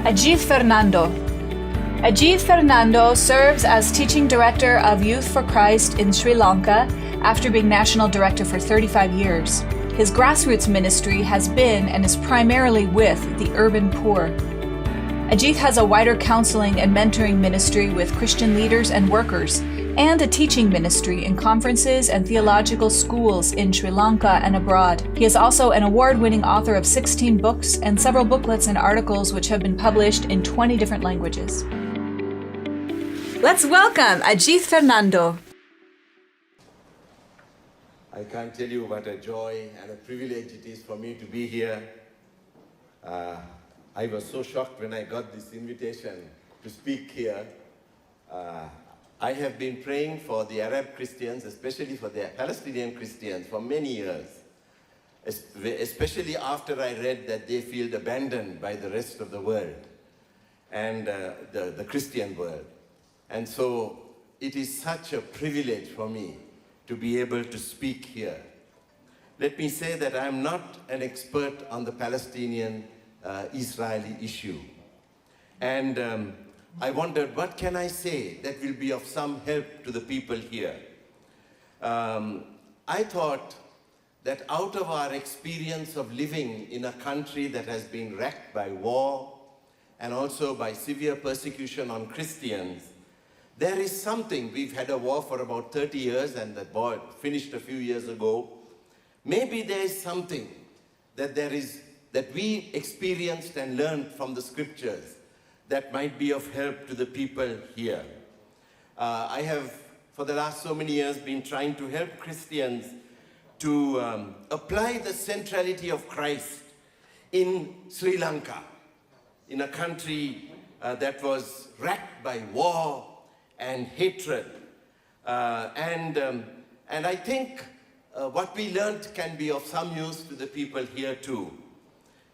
Ajith Fernando. Ajith Fernando serves as Teaching Director of Youth for Christ in Sri Lanka after being National Director for 35 years. His grassroots ministry has been and is primarily with the urban poor. Ajith has a wider counseling and mentoring ministry with Christian leaders and workers, and a teaching ministry in conferences and theological schools in Sri Lanka and abroad. He is also an award-winning author of 16 books and several booklets and articles which have been published in 20 different languages. Let's welcome Ajith Fernando. I can't tell you what a joy and a privilege it is for me to be here. I was so shocked when I got this invitation to speak here. I have been praying for the Arab Christians, especially for the Palestinian Christians, for many years, especially after I read that they feel abandoned by the rest of the world and the Christian world. And so it is such a privilege for me to be able to speak here. Let me say that I'm not an expert on the Palestinian-Israeli issue. And I wondered, what can I say that will be of some help to the people here? I thought that out of our experience of living in a country that has been wrecked by war and also by severe persecution on Christians, there is something. We've had a war for about 30 years and the war finished a few years ago. Maybe there is something that we experienced and learned from the scriptures that might be of help to the people here. I have, for the last so many years, been trying to help Christians to apply the centrality of Christ in Sri Lanka, in a country that was racked by war and hatred. And I think what we learned can be of some use to the people here too.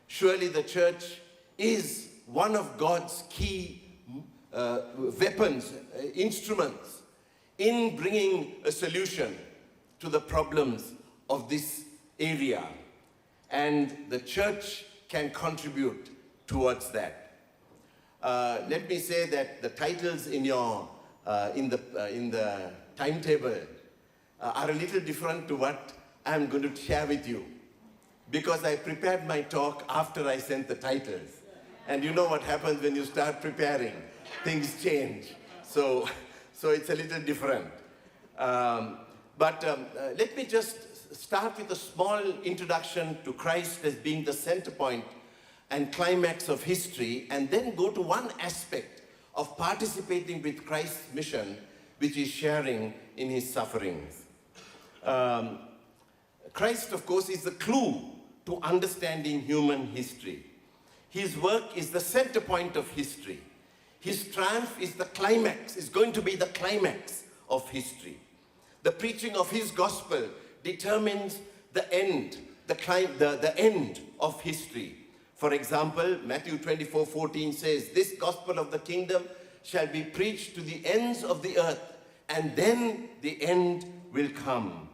Surely the church is one of God's key weapons, instruments in bringing a solution to the problems of this area. And the church can contribute towards that. Let me say that the titles in your in the timetable are a little different to what I'm going to share with you, because I prepared my talk after I sent the titles. And you know what happens when you start preparing. Things change. So it's a little different. Let me just start with a small introduction to Christ as being the center point and climax of history, and then go to one aspect of participating with Christ's mission, which is sharing in his sufferings. Christ, of course, is the clue to understanding human history. His work is the center point of history. His triumph is the climax, is going to be the climax of history. The preaching of his gospel determines the end, the end of history. For example, Matthew 24:14 says, "This gospel of the kingdom shall be preached to the ends of the earth, and then the end will come."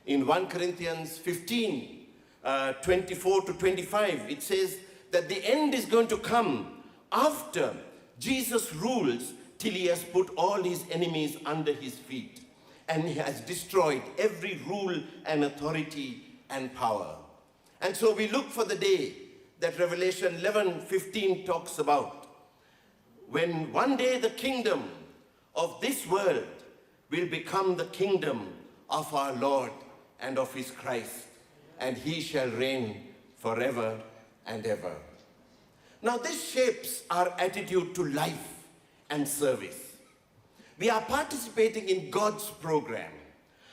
In 1 Corinthians 15, 24 to 25, it says that the end is going to come after Jesus rules till he has put all his enemies under his feet, and he has destroyed every rule and authority and power. And so we look for the day that Revelation 11:15 talks about, when one day the kingdom of this world will become the kingdom of our Lord and of his Christ, and he shall reign forever and ever. Now this shapes our attitude to life and service. We are participating in God's program.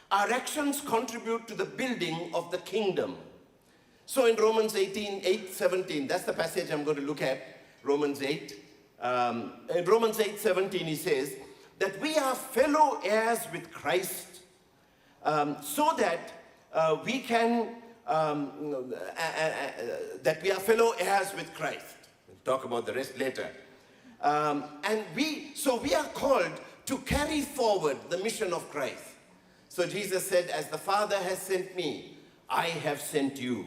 Our actions contribute to the building of the kingdom. So in Romans 8:17, that's the passage I'm going to look at, Romans 8. In Romans 8:17, he says that we are fellow heirs with Christ, so that we can, that we are fellow heirs with Christ. We'll talk about the rest later. So we are called to carry forward the mission of Christ. So Jesus said, "As the Father has sent me, I have sent you."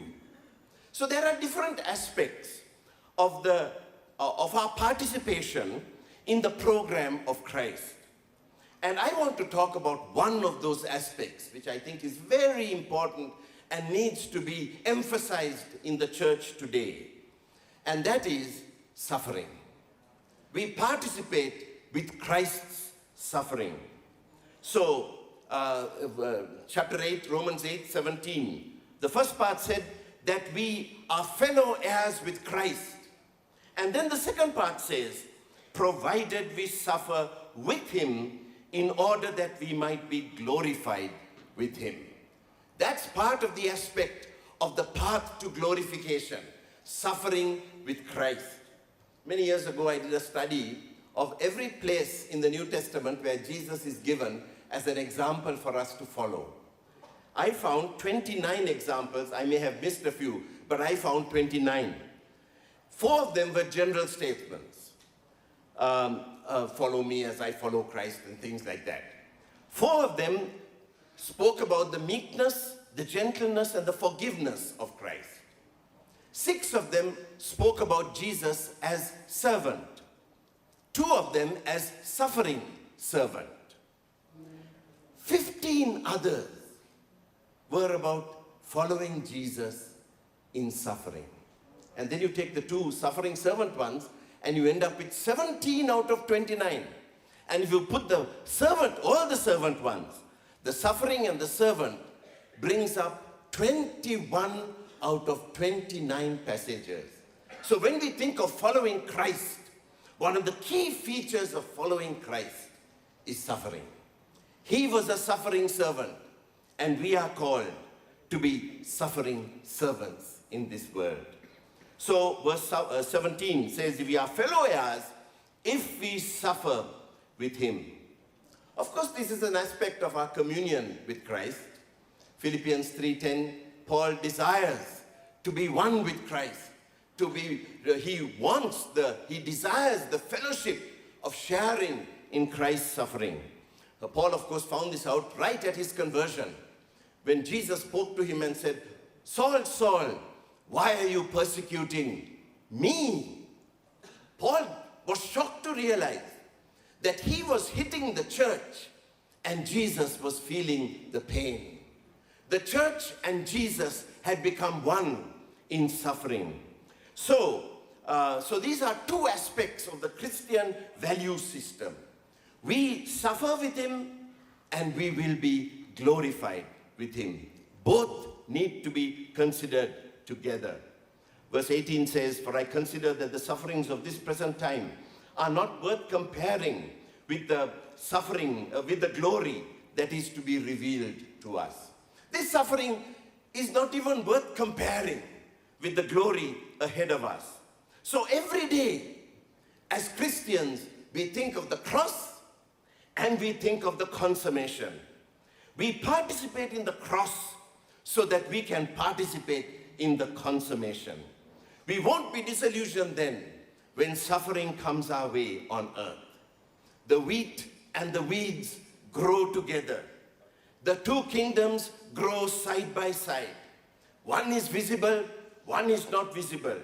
So there are different aspects of the of our participation in the program of Christ. And I want to talk about one of those aspects, which I think is very important and needs to be emphasized in the church today. And that is suffering. We participate with Christ's suffering. So, chapter 8, Romans 8:17. The first part said that we are fellow heirs with Christ. And then the second part says, provided we suffer with him in order that we might be glorified with him. That's part of the aspect of the path to glorification, suffering with Christ. Many years ago, I did a study of every place in the New Testament where Jesus is given as an example for us to follow. I found 29 examples. I may have missed a few, but I found 29. 4 of them were general statements. Follow me as I follow Christ and things like that. 4 of them spoke about the meekness, the gentleness, and the forgiveness of Christ. 6 of them spoke about Jesus as servant. 2 of them as suffering servant. 15 others were about following Jesus in suffering. And then you take the 2 suffering servant ones and you end up with 17 out of 29. And if you put the servant, all the servant ones, the suffering and the servant brings up 21 out of 29 passages. So when we think of following Christ, one of the key features of following Christ is suffering. He was a suffering servant, and we are called to be suffering servants in this world. So verse 17 says, we are fellow heirs if we suffer with him. Of course, this is an aspect of our communion with Christ. Philippians 3:10, Paul desires to be one with Christ. He desires the fellowship of sharing in Christ's suffering. Paul, of course, found this out right at his conversion, when Jesus spoke to him and said, Saul, Saul, why are you persecuting me? Paul was shocked to realize that he was hitting the church and Jesus was feeling the pain. The church and Jesus had become one in suffering. So these are 2 aspects of the Christian value system. We suffer with him and we will be glorified with him. Both need to be considered together. Verse 18 says, for I consider that the sufferings of this present time are not worth comparing with the suffering, with the glory that is to be revealed to us. This suffering is not even worth comparing with the glory ahead of us. So every day, as Christians, we think of the cross and we think of the consummation. We participate in the cross so that we can participate in the consummation. We won't be disillusioned then when suffering comes our way on earth. The wheat and the weeds grow together. The 2 kingdoms grow side by side. One is visible, one is not visible.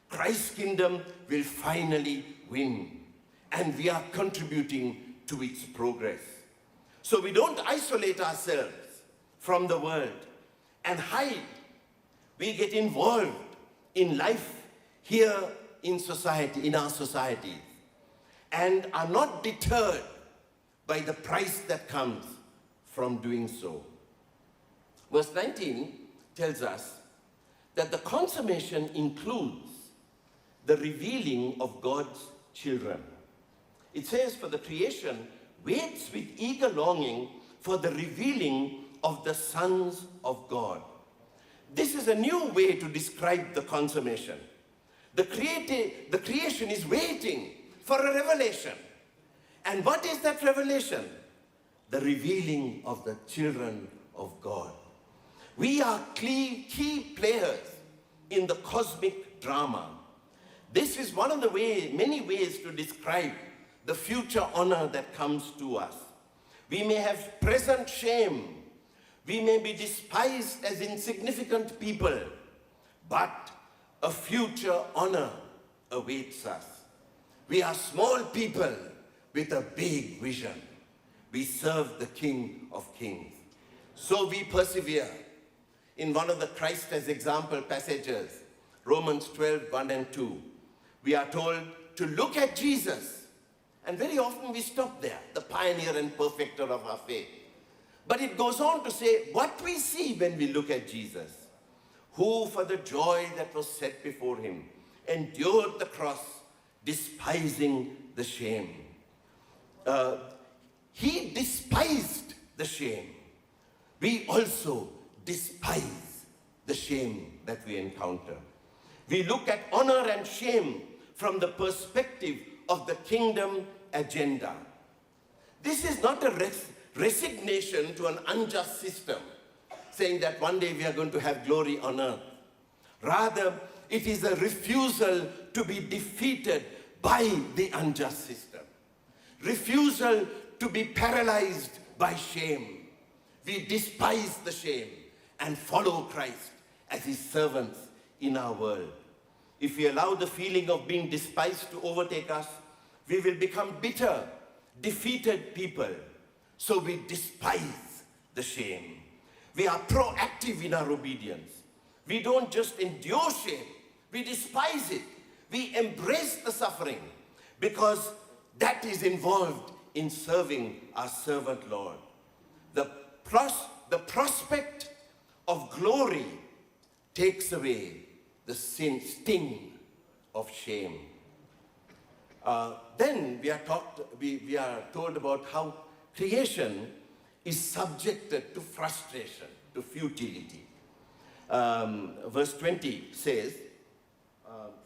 Christ's kingdom will finally win, and we are contributing to its progress. So we don't isolate ourselves from the world and hide. We get involved in life here in society, in our society, and are not deterred by the price that comes from doing so. Verse 19 tells us that the consummation includes the revealing of God's children. It says, for the creation waits with eager longing for the revealing of the sons of God. This is a new way to describe the consummation. The creation is waiting for a revelation. And what is that revelation? The revealing of the children of God. We are key players in the cosmic drama. This is one of the many ways to describe the future honor that comes to us. We may have present shame. We may be despised as insignificant people, but a future honor awaits us. We are small people with a big vision. We serve the King of Kings. So we persevere. In one of the Christ as example passages, Romans 12, 1 and 2, we are told to look at Jesus. And very often we stop there, the pioneer and perfecter of our faith. But it goes on to say what we see when we look at Jesus, who for the joy that was set before him endured the cross, despising the shame. He despised the shame. We also despise the shame that we encounter. We look at honor and shame from the perspective of the kingdom agenda. This is not a resignation to an unjust system, saying that one day we are going to have glory on earth. Rather, it is a refusal to be defeated by the unjust system. Refusal to be paralyzed by shame. We despise the shame and follow Christ as his servants in our world. If we allow the feeling of being despised to overtake us, we will become bitter, defeated people. So we despise the shame. We are proactive in our obedience. We don't just endure shame, we despise it. We embrace the suffering because that is involved in serving our servant Lord. The prospect of glory takes away the sting of shame. Then we are told about how creation is subjected to frustration, to futility. Verse 20 says,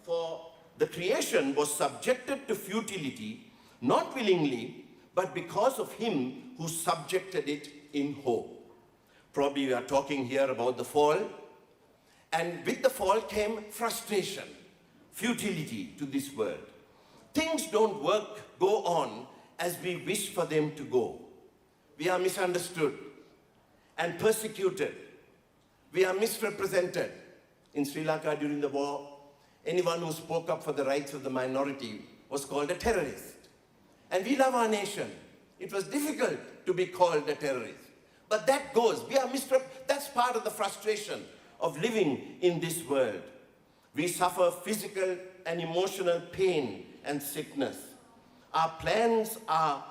for the creation was subjected to futility, not willingly, but because of him who subjected it in hope. Probably we are talking here about the fall. And with the fall came frustration, futility to this world. Things don't go on as we wish for them to go. We are misunderstood and persecuted. We are misrepresented. In Sri Lanka during the war, anyone who spoke up for the rights of the minority was called a terrorist. And we love our nation. It was difficult to be called a terrorist. But that goes. That's part of the frustration of living in this world. We suffer physical and emotional pain and sickness. Our plans are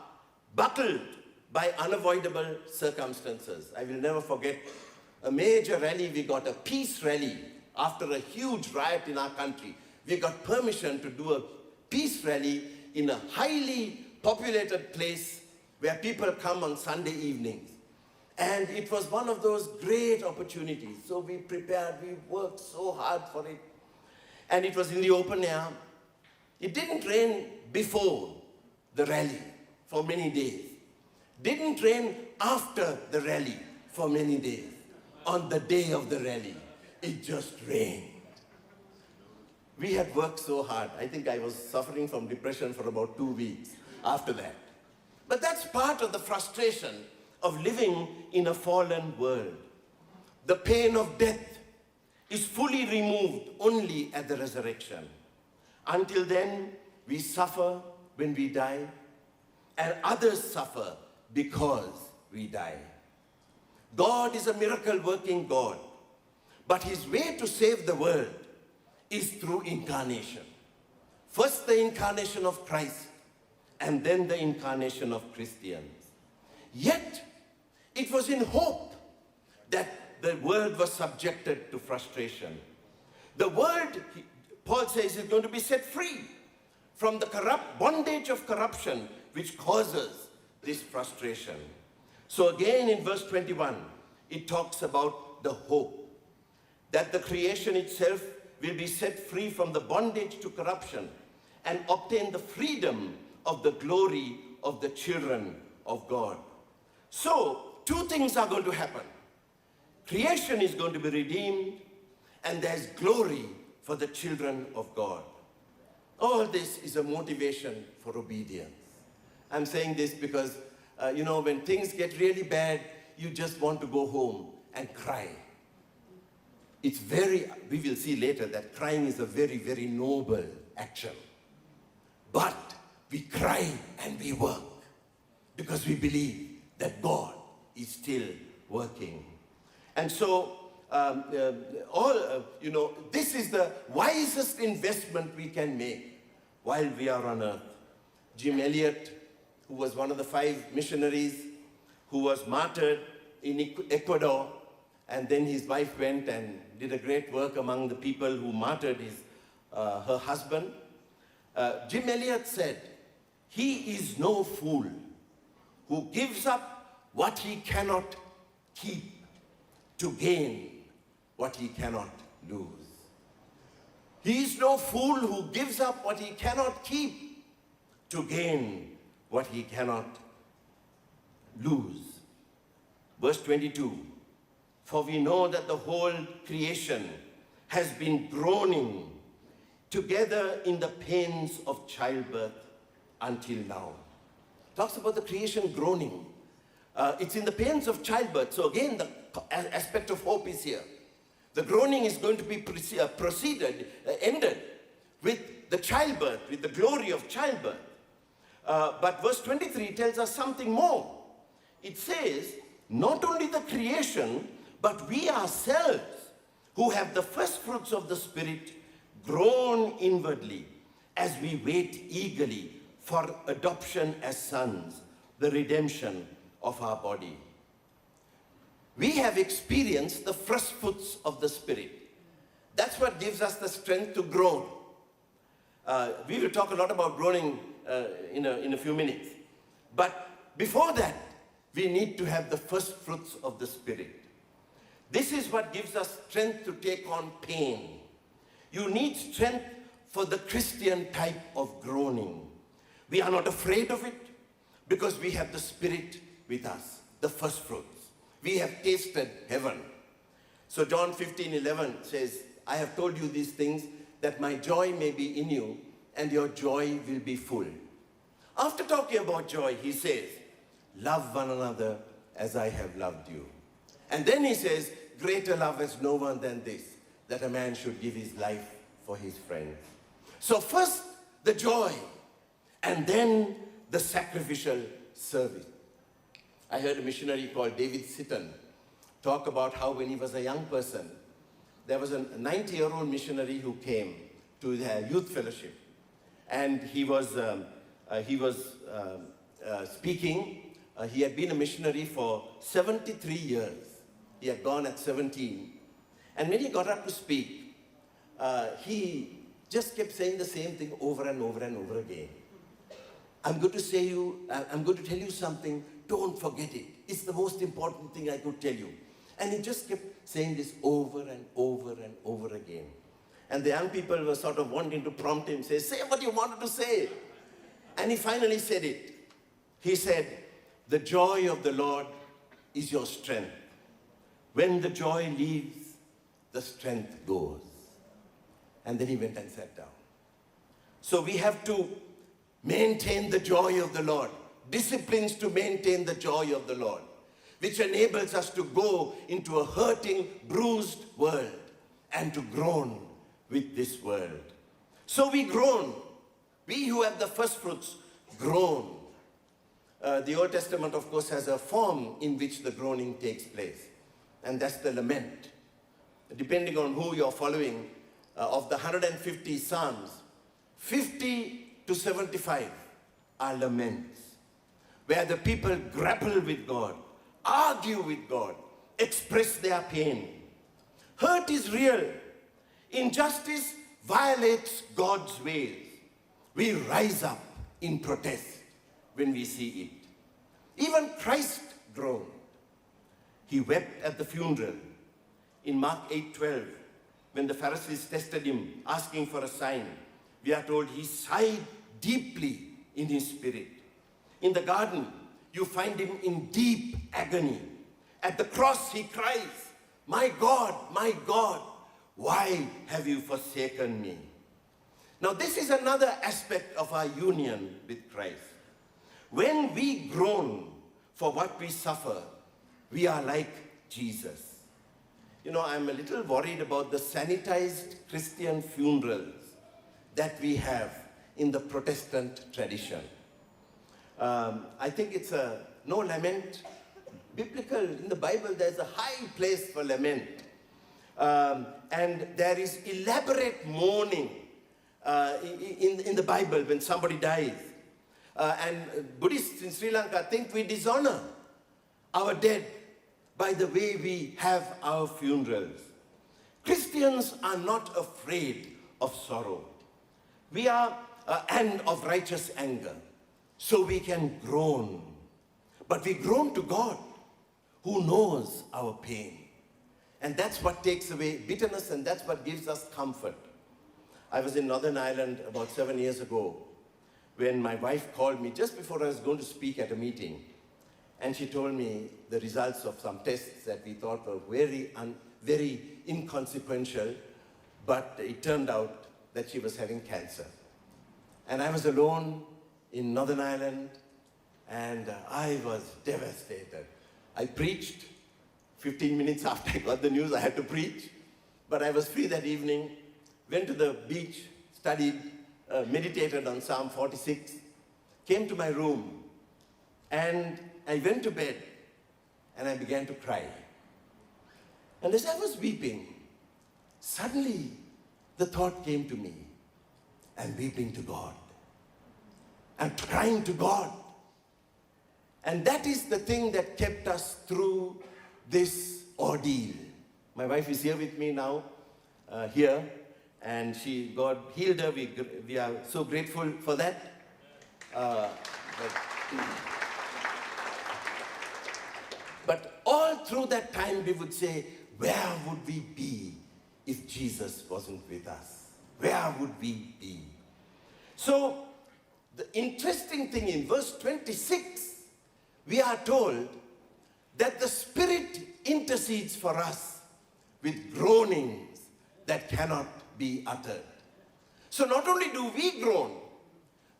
buckled by unavoidable circumstances. I will never forget a major rally. We got a peace rally after a huge riot in our country. We got permission to do a peace rally in a highly populated place where people come on Sunday evenings. And it was one of those great opportunities. So we prepared, we worked so hard for it. And it was in the open air. It didn't rain before the rally for many days. Didn't rain after the rally for many days. On the day of the rally, it just rained. We had worked so hard. I think I was suffering from depression for about 2 weeks after that. But that's part of the frustration of living in a fallen world. The pain of death is fully removed only at the resurrection. Until then, we suffer when we die, and others suffer because we die. God is a miracle-working God, but his way to save the world is through incarnation. First the incarnation of Christ, and then the incarnation of Christians. Yet, it was in hope that the world was subjected to frustration. The world, Paul says, is going to be set free from the bondage of corruption which causes this frustration. So again in verse 21, it talks about the hope that the creation itself will be set free from the bondage to corruption and obtain the freedom of the glory of the children of God. So, two things are going to happen. Creation is going to be redeemed, and there's glory for the children of God. All this is a motivation for obedience. I'm saying this because, when things get really bad, you just want to go home and cry. We will see later that crying is a very, very noble action. But we cry and we work because we believe that God is still working. And so, this is the wisest investment we can make while we are on earth. Jim Elliot, who was one of the 5 missionaries who was martyred in Ecuador, and then his wife went and did a great work among the people who martyred her husband. Jim Elliot said, "He is no fool who gives up what he cannot keep to gain what he cannot lose." He is no fool who gives up what he cannot keep to gain what he cannot lose. Verse 22, "For we know that the whole creation has been groaning together in the pains of childbirth until now." Talks about the creation groaning. It's in the pains of childbirth. So again, the aspect of hope is here. The groaning is going to be ended with the childbirth, with the glory of childbirth. But verse 23 tells us something more. It says, not only the creation, but we ourselves, who have the first fruits of the Spirit, groan inwardly as we wait eagerly for adoption as sons, the redemption of our body. We have experienced the first fruits of the Spirit. That's what gives us the strength to groan. We will talk a lot about groaning in a few minutes. But before that, we need to have the first fruits of the Spirit. This is what gives us strength to take on pain. You need strength for the Christian type of groaning. We are not afraid of it because we have the Spirit with us, the first fruits. We have tasted heaven. So John 15:11 says, "I have told you these things that my joy may be in you and your joy will be full." After talking about joy, he says, "Love one another as I have loved you." And then he says, "Greater love has no one than this, that a man should give his life for his friends." So first the joy, and then the sacrificial service. I heard a missionary called David Sitton talk about how when he was a young person, there was a 90-year-old missionary who came to their youth fellowship, and he was speaking. He had been a missionary for 73 years. He had gone at 17. And when he got up to speak, he just kept saying the same thing over and over and over again. I'm going to tell you something, don't forget it. It's the most important thing I could tell you. And he just kept saying this over and over and over again. And the young people were sort of wanting to prompt him, say what you wanted to say. And he finally said it. He said, "The joy of the Lord is your strength. When the joy leaves, the strength goes." And then he went and sat down. So we have to maintain the joy of the Lord. Disciplines to maintain the joy of the Lord, which enables us to go into a hurting, bruised world and to groan with this world. So we groan. We who have the first fruits groan. The Old Testament, of course, has a form in which the groaning takes place, and that's the lament. Depending on who you're following, of the 150 Psalms, 50 to 75 are laments, where the people grapple with God, argue with God, express their pain. Hurt is real. Injustice violates God's ways. We rise up in protest when we see it. Even Christ groaned. He wept at the funeral. In Mark 8:12, when the Pharisees tested him, asking for a sign, we are told he sighed deeply in his spirit. In the garden, you find him in deep agony. At the cross, he cries, my God, why have you forsaken me?" Now, this is another aspect of our union with Christ. When we groan for what we suffer, we are like Jesus. You know, I'm a little worried about the sanitized Christian funerals that we have in the Protestant tradition. I think it's no lament. Biblical, in the Bible, there's a high place for lament. And there is elaborate mourning in the Bible when somebody dies. And Buddhists in Sri Lanka think we dishonor our dead by the way we have our funerals. Christians are not afraid of sorrow. We are, and of righteous anger. So we can groan. But we groan to God, who knows our pain. And that's what takes away bitterness, and that's what gives us comfort. I was in Northern Ireland about 7 years ago when my wife called me just before I was going to speak at a meeting. And she told me the results of some tests that we thought were very inconsequential, but it turned out that she was having cancer. And I was alone in Northern Ireland, and I was devastated. I preached. 15 minutes after I got the news, I had to preach. But I was free that evening, went to the beach, studied, meditated on Psalm 46, came to my room, and I went to bed, and I began to cry. And as I was weeping, suddenly the thought came to me, I'm weeping to God. I'm crying to God. And that is the thing that kept us through this ordeal. My wife is here with me now, here, and God healed her. We are so grateful for that. But all through that time we would say, where would we be if Jesus wasn't with us? Where would we be? So the interesting thing in verse 26, we are told that the Spirit intercedes for us with groanings that cannot be uttered. So not only do we groan,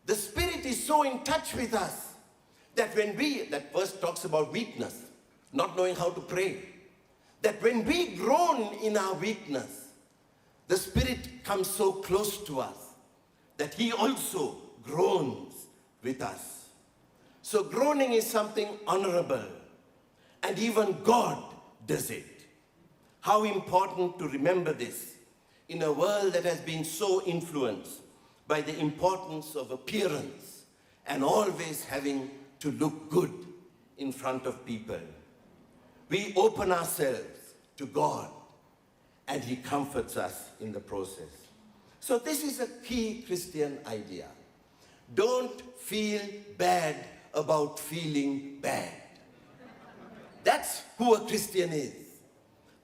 the Spirit is so in touch with us that that verse talks about weakness, not knowing how to pray, that when we groan in our weakness, the Spirit comes so close to us that He also groans with us. So groaning is something honorable, and even God does it. How important to remember this in a world that has been so influenced by the importance of appearance and always having to look good in front of people. We open ourselves to God, and He comforts us in the process. So this is a key Christian idea. Don't feel bad about feeling bad. That's who a Christian is.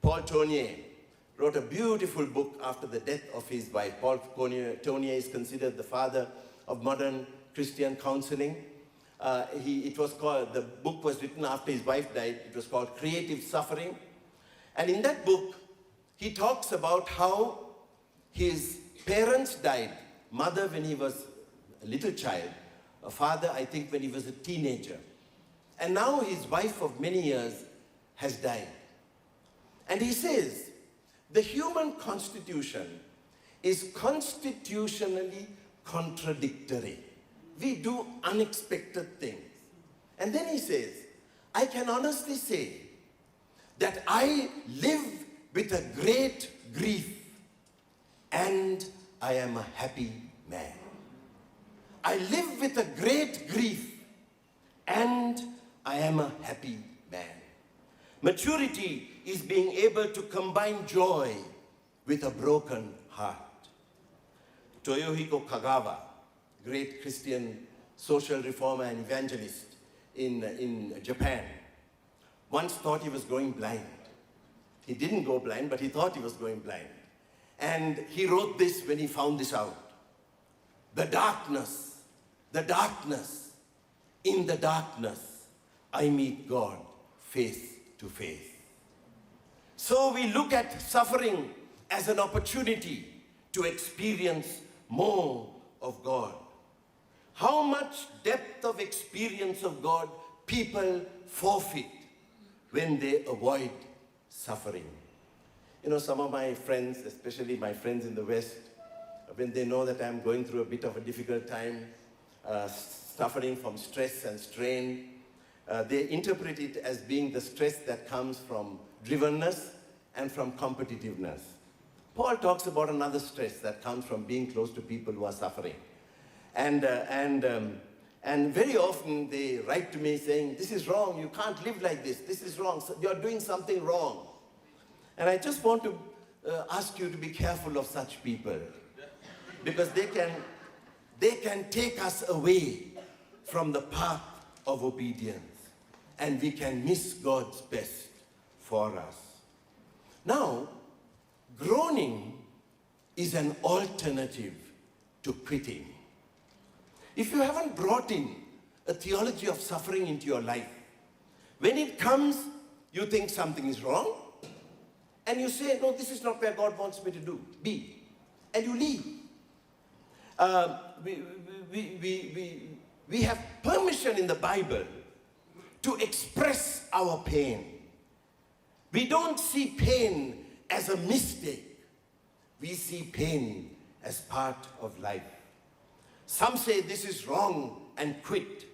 Paul Tournier wrote a beautiful book after the death of his wife. Paul Tournier is considered the father of modern Christian counseling. The book was written after his wife died. It was called Creative Suffering. And in that book, he talks about how his parents died. Mother when he was a little child. A father, I think, when he was a teenager. And now his wife of many years has died. And he says, the human constitution is constitutionally contradictory. We do unexpected things. And then he says, I can honestly say that I live with a great grief, and I am a happy man. I live with a great grief, and I am a happy man. Maturity is being able to combine joy with a broken heart. Toyohiko Kagawa, great Christian social reformer and evangelist in Japan, once thought he was going blind. He didn't go blind, but he thought he was going blind. And he wrote this when he found this out. The darkness, in the darkness, I meet God face to face. So we look at suffering as an opportunity to experience more of God. How much depth of experience of God people forfeit when they avoid suffering. You know, some of my friends, especially my friends in the West, when they know that I'm going through a bit of a difficult time, suffering from stress and strain, they interpret it as being the stress that comes from drivenness and from competitiveness. Paul talks about another stress that comes from being close to people who are suffering. And very often they write to me saying, this is wrong, you can't live like this is wrong, so you're doing something wrong. And I just want to ask you to be careful of such people, because they can take us away from the path of obedience, and we can miss God's best for us. Now, groaning is an alternative to quitting. If you haven't brought in a theology of suffering into your life, when it comes, you think something is wrong, and you say, no, this is not where God wants me to be, and you leave. We have permission in the Bible to express our pain. We don't see pain as a mistake. We see pain as part of life. Some say this is wrong and quit.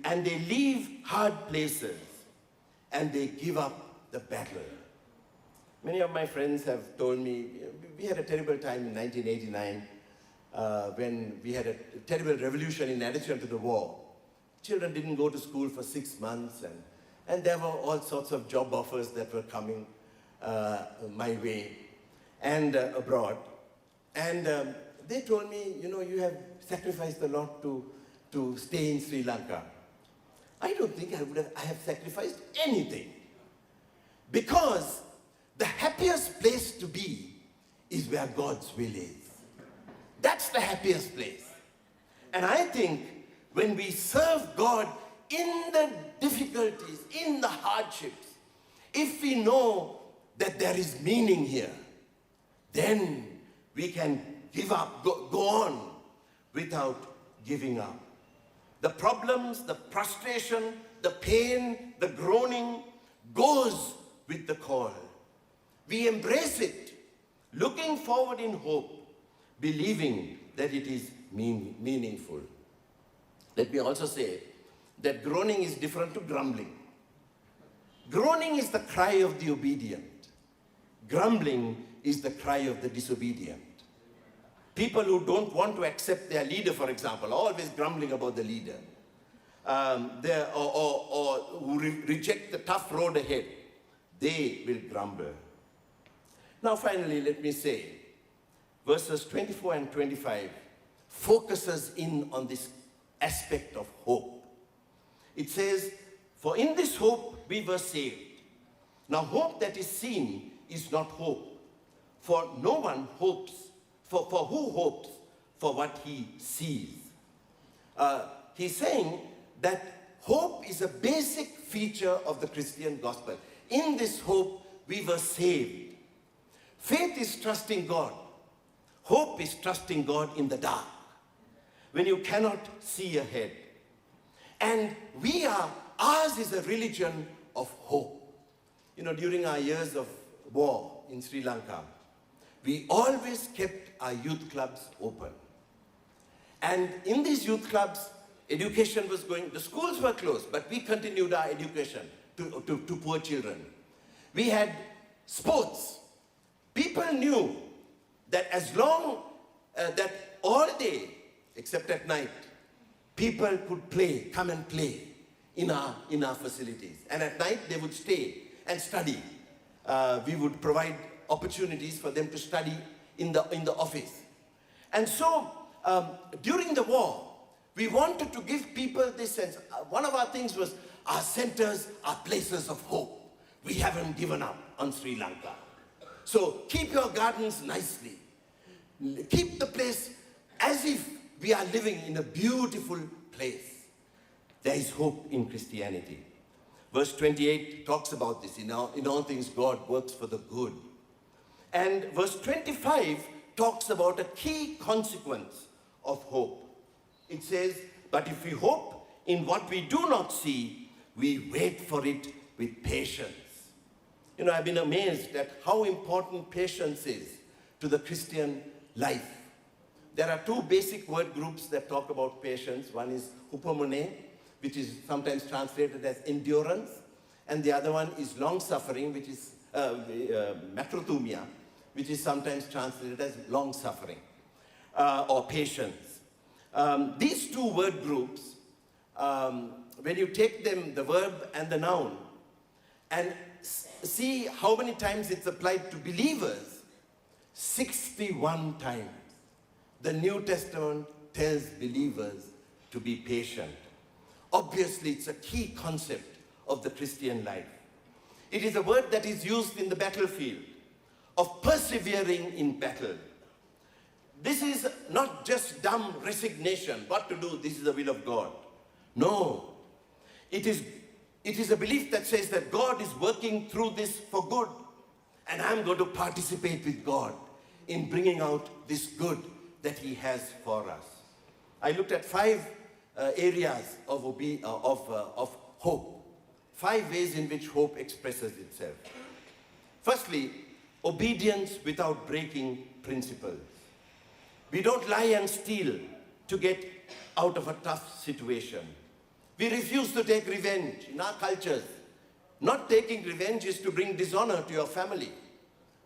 And they leave hard places and they give up the battle. Many of my friends have told me, we had a terrible time in 1989 when we had a terrible revolution in addition to the war. Children didn't go to school for 6 months, and there were all sorts of job offers that were coming my way and abroad. And they told me, you have sacrificed a lot to stay in Sri Lanka. I don't think I have sacrificed anything, because the happiest place to be is where God's will is. That's the happiest place. And I think when we serve God in the difficulties, in the hardships, if we know that there is meaning here, then we can give up, go on without giving up. The problems, the frustration, the pain, the groaning goes with the call. We embrace it, looking forward in hope, believing that it is meaningful. Let me also say that groaning is different to grumbling. Groaning is the cry of the obedient. Grumbling is the cry of the disobedient. People who don't want to accept their leader, for example, are always grumbling about the leader. Or who reject the tough road ahead, they will grumble. Now finally, let me say, verses 24 and 25 focuses in on this aspect of hope. It says, for in this hope we were saved. Now hope that is seen is not hope, for no one hopes, for who hopes for what he sees? He's saying that hope is a basic feature of the Christian gospel. In this hope we were saved. Faith is trusting God. Hope is trusting God in the dark, when you cannot see ahead. And ours is a religion of hope. During our years of war in Sri Lanka, we always kept our youth clubs open. And in these youth clubs, education was going, the schools were closed, but we continued our education to poor children. We had sports. People knew that as long that all day, except at night, people could come and play in our facilities. And at night they would stay and study. We would provide opportunities for them to study in the office. And so during the war, we wanted to give people this sense. One of our things was our centers are places of hope. We haven't given up on Sri Lanka. So keep your gardens nicely. Keep the place as if we are living in a beautiful place. There is hope in Christianity. Verse 28 talks about this. In all things, God works for the good. And verse 25 talks about a key consequence of hope. It says, but if we hope in what we do not see, we wait for it with patience. I've been amazed at how important patience is to the Christian life. There are two basic word groups that talk about patience. One is hupomone, which is sometimes translated as endurance, and the other one is long-suffering, which is macrothumia, which is sometimes translated as long-suffering or patience. These two word groups, when you take them, the verb and the noun, and see how many times it's applied to believers, 61 times. The New Testament tells believers to be patient. Obviously, it's a key concept of the Christian life. It is a word that is used in the battlefield, of persevering in battle. This is not just dumb resignation, what to do, this is the will of God. No, it is a belief that says that God is working through this for good, and I'm going to participate with God in bringing out this good that He has for us. I looked at 5 areas of hope, 5 ways in which hope expresses itself. Firstly, obedience without breaking principles. We don't lie and steal to get out of a tough situation. We refuse to take revenge in our cultures. Not taking revenge is to bring dishonor to your family,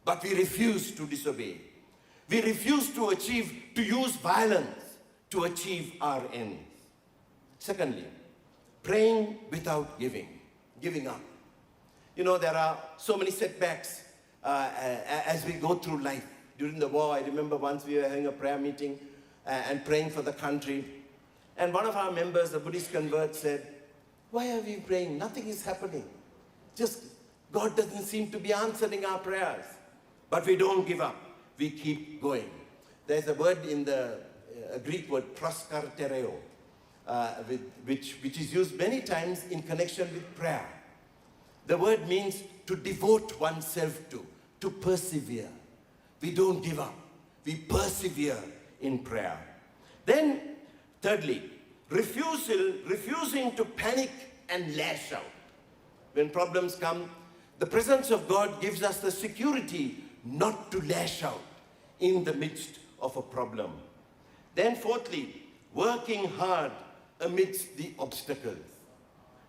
but we refuse to disobey. We refuse to use violence to achieve our ends. Secondly, praying without giving up. You know, there are so many setbacks as we go through life. During the war, I remember once we were having a prayer meeting and praying for the country. And one of our members, a Buddhist convert, said, "Why are we praying? Nothing is happening. Just God doesn't seem to be answering our prayers." But we don't give up. We keep going. There's a word in the Greek word, proskartereo, which is used many times in connection with prayer. The word means to devote oneself to persevere. We don't give up. We persevere in prayer. Then, thirdly, refusing to panic and lash out. When problems come, the presence of God gives us the security not to lash out in the midst of a problem. Then fourthly, working hard amidst the obstacles.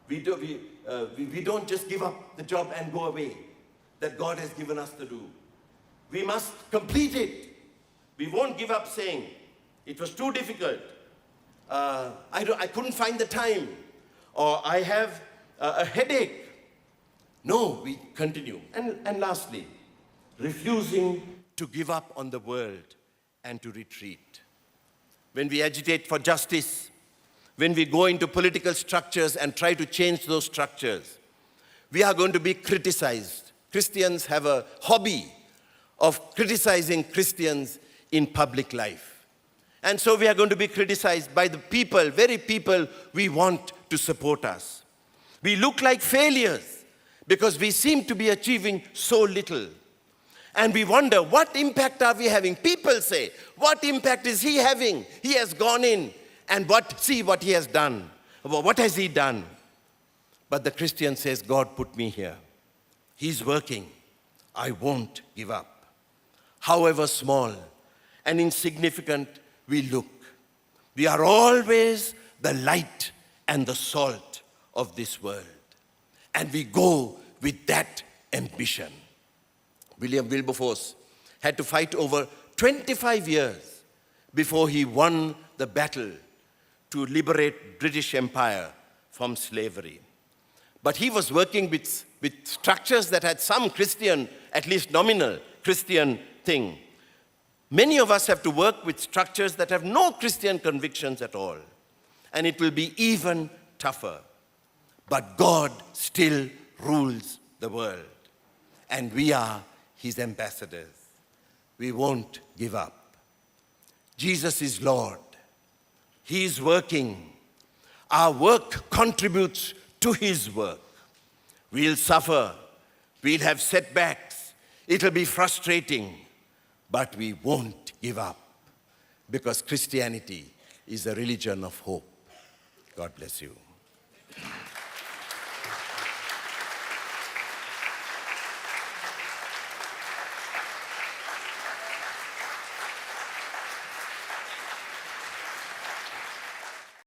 We don't just give up the job and go away that God has given us to do. We must complete it. We won't give up saying, it was too difficult, I couldn't find the time, or I have a headache. No, we continue. And lastly, refusing to give up on the world and to retreat. When we agitate for justice, when we go into political structures and try to change those structures, we are going to be criticized. Christians have a hobby of criticizing Christians in public life. And so we are going to be criticized by the people, very people we want to support us. We look like failures because we seem to be achieving so little. And we wonder, what impact are we having? People say, what impact is he having? He has gone in, and see what he has done. What has he done? But the Christian says, God put me here. He's working. I won't give up. However small and insignificant we look, we are always the light and the salt of this world. And we go with that ambition. William Wilberforce had to fight over 25 years before he won the battle to liberate British Empire from slavery. But he was working with structures that had some Christian, at least nominal Christian thing. Many of us have to work with structures that have no Christian convictions at all. And it will be even tougher. But God still rules the world. And we are His ambassadors. We won't give up. Jesus is Lord. He is working. Our work contributes to His work. We'll suffer. We'll have setbacks. It'll be frustrating. But we won't give up, because Christianity is a religion of hope. God bless you.